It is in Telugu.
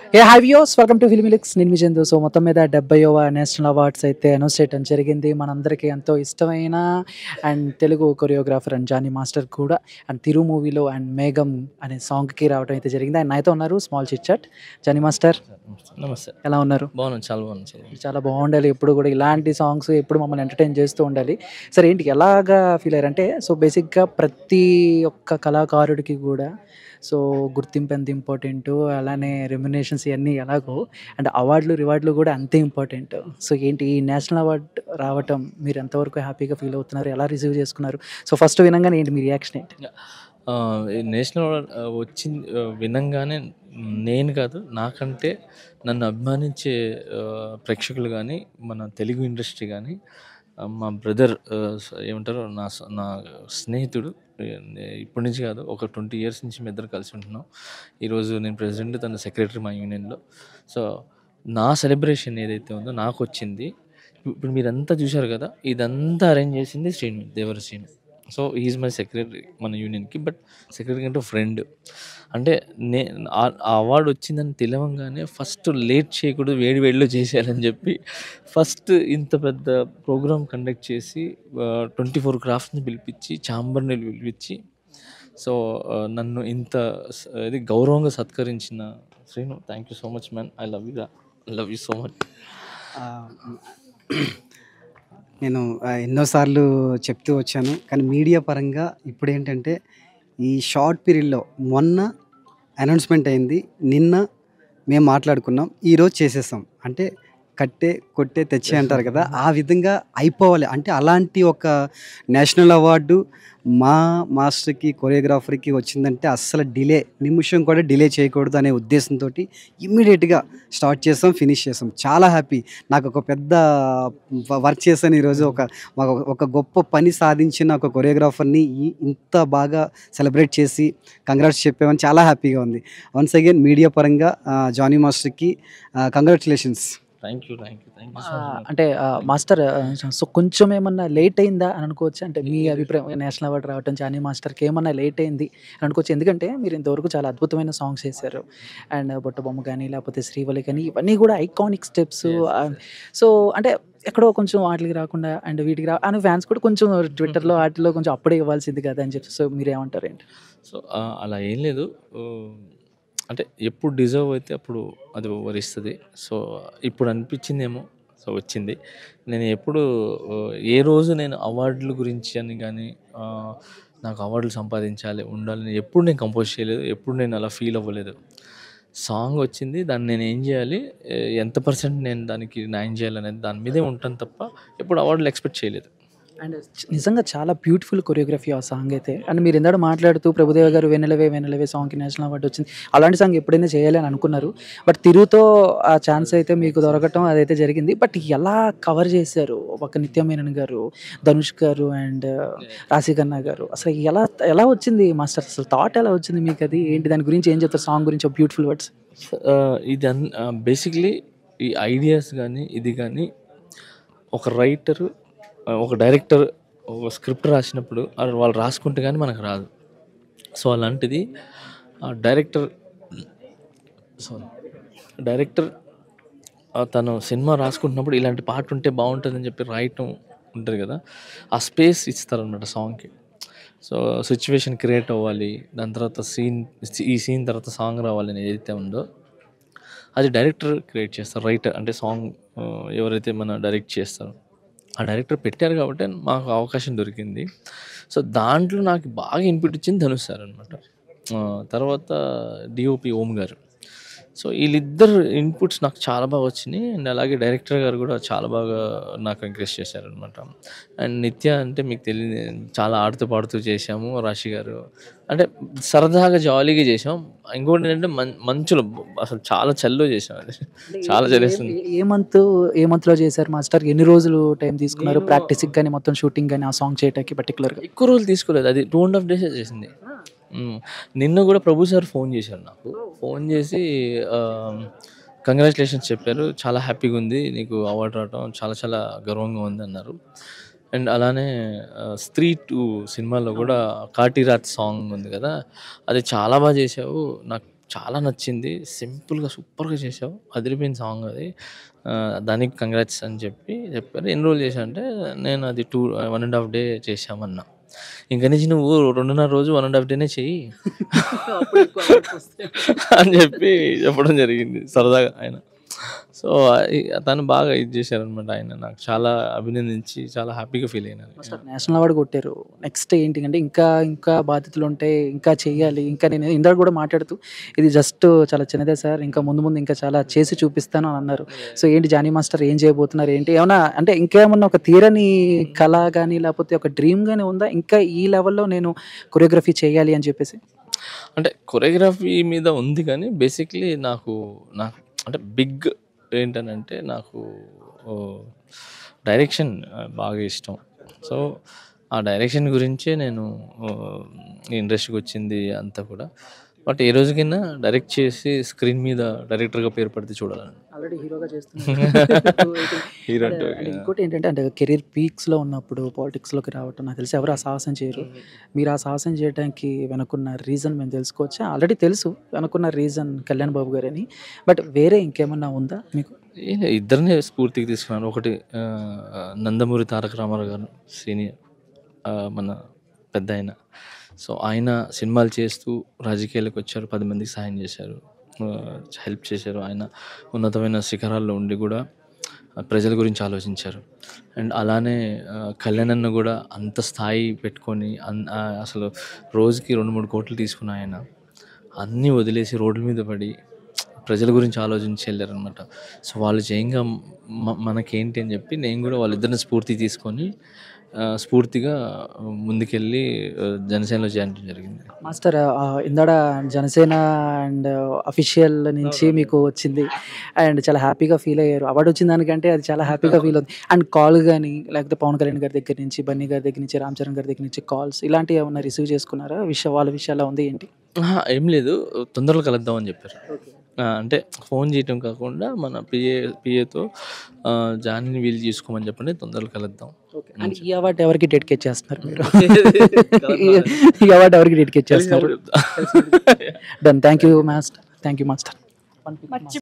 Hi viewers, welcome to Filmilix. నేను మీ చందు. సో మొత్తం మీద 70వ నేషనల్ అవార్డ్స్ అయితే అనౌన్స్ చేయడం జరిగింది. మనందరికీ ఎంతో ఇష్టమైన and Telugu choreographer and Johnny master కూడా అండ్ తిరు మూవీలో అండ్ మేఘం అనే సాంగ్కి రావడం అయితే జరిగింది. ఆయన నాతో ఉన్నారు. Small chit chat. Jani master నమస్తే. ఎలా ఉన్నారు? బాగున్నాను. చాలా బాగున్నాను. చాలా బాగున్నాను. చాలా బాగుండాలి. ఎప్పుడు కూడా ఇలాంటి సాంగ్స్ ఎప్పుడు మమ్మల్ని ఎంటర్టైన్ చేస్తూ ఉండాలి. సరే, ఏంటి ఎలాగా ఫీల్ అయ్యారంటే, సో బేసిక్గా ప్రతి ఒక్క కళాకారుడికి కూడా సో గుర్తింపు ఎంత ఇంపార్టెంటు, అలానే రెమ్యునేషన్స్ ఇవన్నీ ఎలాగో అండ్ అవార్డులు రివార్డులు కూడా అంతే ఇంపార్టెంట్. సో ఏంటి ఈ నేషనల్ అవార్డ్ రావటం మీరు ఎంతవరకు హ్యాపీగా ఫీల్ అవుతున్నారు, ఎలా రిసీవ్ చేసుకున్నారు? సో ఫస్ట్ వినంగానే ఏంటి మీ రియాక్షన్ ఏంటి? ఈ నేషనల్ అవార్డ్ వచ్చింది వినంగానే నేను కాదు, నాకంటే నన్ను అభిమానించే ప్రేక్షకులు కానీ, మన తెలుగు ఇండస్ట్రీ కానీ, మా బ్రదర్ ఏమంటారు, నా స్నేహితుడు. ఇప్పటి నుంచి కాదు, ఒక 20 ఇయర్స్ నుంచి మీ ఇద్దరు కలిసి ఉంటున్నాం. ఈరోజు నేను ప్రెసిడెంట్, తన సెక్రటరీ మా యూనియన్లో. సో నా సెలబ్రేషన్ ఏదైతే ఉందో నాకు వచ్చింది. ఇప్పుడు మీరంతా చూశారు కదా, ఇదంతా అరేంజ్ చేసింది Srinu, Devara Srinu. So is my secretary మన యూనియన్కి. బట్ సెక్రటరీ అంటే ఫ్రెండ్. అంటే నే ఆ అవార్డు వచ్చిందని తెలవంగానే ఫస్ట్ లేట్ చేయకూడదు, వేడి వేడిలో చేసేయాలని చెప్పి ఫస్ట్ ఇంత పెద్ద ప్రోగ్రామ్ కండక్ట్ చేసి 24 క్రాఫ్ట్స్ని పిలిపించి, ఛాంబర్ని పిలిపించి, సో నన్ను ఇంత ఇది గౌరవంగా సత్కరించిన Srinu, thank you so much man. I love you, I love you so much. నేను ఎన్నోసార్లు చెప్తూ వచ్చాను. కానీ మీడియా పరంగా ఇప్పుడేంటంటే, ఈ షార్ట్ పీరియడ్‌లో మొన్న అనౌన్స్‌మెంట్ అయింది. నిన్న మేము మాట్లాడుకున్నాం. ఈరోజు చేసేసాం. అంటే కట్టే, కొట్టే, తెచ్చే అంటారు కదా! ఆ విధంగా అయిపోవాలి. అంటే అలాంటి ఒక నేషనల్ అవార్డు మా మాస్టర్‌కి, కొరియోగ్రాఫర్‌కి వచ్చిందంటే అస్సలు నిమిషం కూడా డిలే చేయకూడదు అనే ఉద్దేశంతోటి ఇమ్మీడియేట్‌గా స్టార్ట్ చేసాం, ఫినిష్ చేసాం. చాలా హ్యాపీ. నాకు ఒక పెద్ద వర్క్ చేశాను ఈరోజు. ఒక గొప్ప పని సాధించిన ఒక కొరియోగ్రాఫర్‌ని ఇంత బాగా సెలబ్రేట్ చేసి కంగ్రాట్స్ చెప్పామని చాలా హ్యాపీగా ఉంది. వన్స్ అగైన్ మీడియా పరంగా జానీ మాస్టర్‌కి congratulations. Thank you, thank you, thank you so much. అంటే మాస్టర్, సో కొంచెం ఏమన్నా లేట్ అయిందా అని అనుకోవచ్చు? అంటే మీ అభిప్రాయం, నేషనల్ అవార్డు రావటం జానీ మాస్టర్కి ఏమన్నా లేట్ అయింది అని అనుకోవచ్చు? ఎందుకంటే మీరు ఇంతవరకు చాలా అద్భుతమైన సాంగ్స్ చేశారు. అండ్ బుట్టబొమ్మ కానీ, లేకపోతే శ్రీవల్లి కానీ, ఇవన్నీ కూడా ఐకానిక్ స్టెప్స్. సో అంటే ఎక్కడో కొంచెం వాటికి రాకుండా అండ్ వీటికి అని ఫ్యాన్స్ కూడా కొంచెం ట్విట్టర్లో వాటిలో కొంచెం అప్పుడే ఇవ్వాల్సింది కదా అని చెప్పి, సో మీరు ఏమంటారు ఏంటి? సో అలా ఏం లేదు. అంటే ఎప్పుడు డిజర్వ్ అయితే అప్పుడు అది వరిస్తుంది. సో ఇప్పుడు అనిపించిందేమో, సో వచ్చింది. నేను ఎప్పుడు ఏ రోజు నేను అవార్డుల గురించి అని కానీ, నాకు అవార్డులు సంపాదించాలి, ఉండాలని ఎప్పుడు నేను కంపోజ్ చేయలేదు. ఎప్పుడు నేను అలా ఫీల్ అవ్వలేదు. సాంగ్ వచ్చింది, దాన్ని నేను ఏం చేయాలి, ఎంత పర్సెంట్ నేను దానికి న్యాయం చేయాలనేది దాని మీదే ఉంటాను తప్ప ఎప్పుడు అవార్డులు ఎక్స్పెక్ట్ చేయలేదు. అండ్ నిజంగా చాలా బ్యూటిఫుల్ కొరియోగ్రఫీ ఆ సాంగ్ అయితే. అండ్ మీరు ఇందాక మాట్లాడుతూ ప్రభుదేవ గారు 'వెన్నెలవే వెన్నెలవే' సాంగ్‌కి నేషనల్ అవార్డు వచ్చింది. అలాంటి సాంగ్ ఎప్పుడైనా చేయాలి అని అనుకున్నారు. బట్ తిరుతో ఆ ఛాన్స్ అయితే మీకు దొరకటం అదైతే జరిగింది. బట్ ఎలా కవర్ చేశారు? ఒక నిత్య మీనన్ గారు, ధనుష్ గారు అండ్ రాశి ఖన్నా గారు. అసలు ఎలా ఎలా వచ్చింది మాస్టర్? అసలు థాట్ ఎలా వచ్చింది మీకు అది? ఏంటి దాని గురించి ఏం చెప్తారు సాంగ్ గురించి ఒక బ్యూటిఫుల్ వర్డ్స్? ఇది బేసిక్‌లీ ఈ ఐడియాస్ గానీ, ఇది గానీ ఒక రైటరు, ఒక డైరెక్టర్ ఒక స్క్రిప్ట్ రాసినప్పుడు వాళ్ళు రాసుకుంటే కానీ మనకు రాదు. సో అలాంటిది డైరెక్టర్ డైరెక్టర్ తను సినిమా రాసుకుంటున్నప్పుడు ఇలాంటి పాట ఉంటే బాగుంటుందని చెప్పి రాయటం ఉంటుంది కదా, ఆ స్పేస్ ఇస్తారనమాట సాంగ్కి. సో సిచ్యువేషన్ క్రియేట్ అవ్వాలి, దాని తర్వాత ఈ సీన్ తర్వాత సాంగ్ రావాలని ఏదైతే ఉందో అది డైరెక్టర్ క్రియేట్ చేస్తారు. రైటర్ అంటే సాంగ్ ఎవరైతే మన డైరెక్ట్ చేస్తారో ఆ డైరెక్టర్ పెట్టారు కాబట్టి మాకు అవకాశం దొరికింది. సో దాంట్లో నాకు బాగా ఇన్పుట్ ఇచ్చింది ధనుష్ సార్ అనమాట. తర్వాత డిఓపి ఓం గారు. సో వీళ్ళిద్దరు ఇన్పుట్స్ నాకు చాలా బాగా వచ్చినాయి. అండ్ అలాగే డైరెక్టర్ గారు కూడా చాలా బాగా నాకు ఎంకరేజ్ చేశారనమాట. అండ్ నిత్య అంటే మీకు తెలియదు, చాలా ఆడుతూ పాడుతూ చేశాము. రాశి గారు అంటే సరదాగా జాలీగా చేసాం. ఇంకోటి ఏంటంటే మంచులో అసలు చాలా చలిలో చేసాం. అది చాలా చలిస్తుంది. ఏ మంత్‌లో చేశారు మాస్టర్? ఎన్ని రోజులు టైం తీసుకున్నారు నేను ప్రాక్టీస్‌కి గాని, మొత్తం షూటింగ్ గాని, ఆ సాంగ్ చేయటానికి పర్టిక్యులర్‌గా? ఎక్కువ రోజులు తీసుకోలేదు. అది 2½ డేసే చేసింది. నిన్న కూడా ప్రభు సార్ ఫోన్ చేశారు నాకు. ఫోన్ చేసి కంగ్రాచ్యులేషన్స్ చెప్పారు. చాలా హ్యాపీగా ఉంది, నీకు అవార్డు రావడం చాలా చాలా గర్వంగా ఉంది అన్నారు. అండ్ అలానే 'స్త్రీ 2' సినిమాలో కూడా 'కాటిరాత్' సాంగ్ ఉంది కదా, అది చాలా బాగా చేసావు, నాకు చాలా నచ్చింది. సింపుల్‌గా సూపర్‌గా చేశావు. అదిరిపోయింది సాంగ్ అది. దానికి కంగ్రాట్స్ అని చెప్పారు. ఎన్ని రోజులు చేశావు అంటే నేను అది 1 ½ డే చేశామన్నా. ఇంక నుంచి నువ్వు 2.5 రోజు 1 ½ డేనే చెయ్యి అని చెప్పడం జరిగింది సరదాగా ఆయన. సో, తను బాగా ఇది చేశారనమాట. ఆయన నాకు చాలా అభినందించి చాలా హ్యాపీగా ఫీల్ అయినాను. మాస్టర్ నేషనల్ అవార్డ్ కొట్టారు. నెక్స్ట్ ఏంటి అంటే ఇంకా బాధ్యతలు ఉంటాయి. ఇంకా చేయాలి. ఇంకా నేను ఇందాక కూడా మాట్లాడుతూ ఇది జస్ట్ చాలా చిన్నదే సార్. ఇంకా ముందు ఇంకా చాలా చేసి చూపిస్తాను అని అన్నారు. సో ఏంటి జానీ మాస్టర్ ఏం చేయబోతున్నారు ఏంటి? ఏమన్నా అంటే ఇంకేమన్నా ఒక తీరని కళ గాని లేకపోతే ఒక డ్రీమ్ గాని ఉందా? ఇంకా ఈ లెవెల్‌లో నేను కొరియోగ్రఫీ చేయాలి అని చెప్పేసి? అంటే కొరియోగ్రఫీ మీద ఉంది కానీ బేసిక్‌లీ నాకు అంటే బిగ్ ఏంటనంటే నాకు డైరెక్షన్ బాగా ఇష్టం. సో, ఆ డైరెక్షన్ గురించే నేను ఇండస్ట్రీకి వచ్చింది అంతా కూడా. బట్ ఏ రోజుకైనా డైరెక్ట్ చేసి స్క్రీన్ మీద డైరెక్టర్‌గా పేరు పడితే చూడాలని. ఆల్రెడీ హీరోగా చేస్తున్నారు. హీరో అండ్ అంటే అండ్ ఇంకోటి ఏంటంటే అంటే కెరీర్ పీక్స్‌లో ఉన్నప్పుడు పాలిటిక్స్‌లోకి రావటం నాకు తెలిసి ఎవరు ఆ సాహసం చేయరు. మీరు ఆ సాహసం చేయడానికి వెనకున్న రీజన్ మేము తెలుసుకోవచ్చా? ఆల్రెడీ తెలుసు వెనకున్న రీజన్ కళ్యాణ్ బాబు గారని. బట్ వేరే ఇంకేమన్నా ఉందా మీకు? ఇద్దరినే స్ఫూర్తికి తీసుకున్నాను. ఒకటి నందమూరి తారక రామారావు గారు సీనియర్, మన పెద్దాయన. సో, ఆయన సినిమాలు చేస్తూ రాజకీయాల్లోకి వచ్చారు. 10 మందికి సహాయం చేశారు. హెల్ప్ చేశారు. ఆయన ఉన్నతమైన శిఖరాల్లో ఉండి కూడా ప్రజల గురించి ఆలోచించారు. అండ్ అలానే కళ్యాణ్ అన్న కూడా అంత స్థాయి పెట్టుకొని అసలు రోజుకి 2, 3 కోట్లు తీసుకున్న ఆయన అన్నీ వదిలేసి రోడ్ల మీద పడి ప్రజల గురించి ఆలోచించి వెళ్ళారనమాట. సో, వాళ్ళు చేయంగా మనకేంటి అని చెప్పి నేను కూడా వాళ్ళిద్దరిని స్ఫూర్తి తీసుకొని స్ఫూర్తిగా ముందుకెళ్ళి జనసేనలో చేయడం జరిగింది. మాస్టర్ ఇందాడ జనసేన అండ్ అఫీషియల్ నుంచి మీకు వచ్చింది. అండ్ చాలా హ్యాపీగా ఫీల్ అయ్యారు. అవార్డ్ వచ్చిన దానికంటే అది చాలా హ్యాపీగా ఫీల్ అవుతుంది. అండ్ కాల్ గాని లేకపోతే పవన్ కళ్యాణ్ గారి దగ్గర నుంచి, బన్నీ గారి దగ్గర నుంచి, రామ్ చరణ్ గారి దగ్గర నుంచి కాల్స్ ఇలాంటివి ఏమన్నా రిసీవ్ చేసుకున్నారా? వాళ్ళ విషయాల్లో ఉంది ఏంటి? ఏం లేదు, తొందరలో కలుద్దాం అని చెప్పారు. అంటే ఫోన్ చేయటం కాకుండా మన పిఏతో జానీని వీలు చేసుకోమని చెప్పండి, తొందరలో కలుద్దాం. అండ్ ఈ అవార్డ్ ఎవరికి డెడికేట్ చేస్తున్నారు మీరు? ఈ అవార్డ్ ఎవరికి డెడికేట్ చేస్తున్నారు? డన్. Thank you master.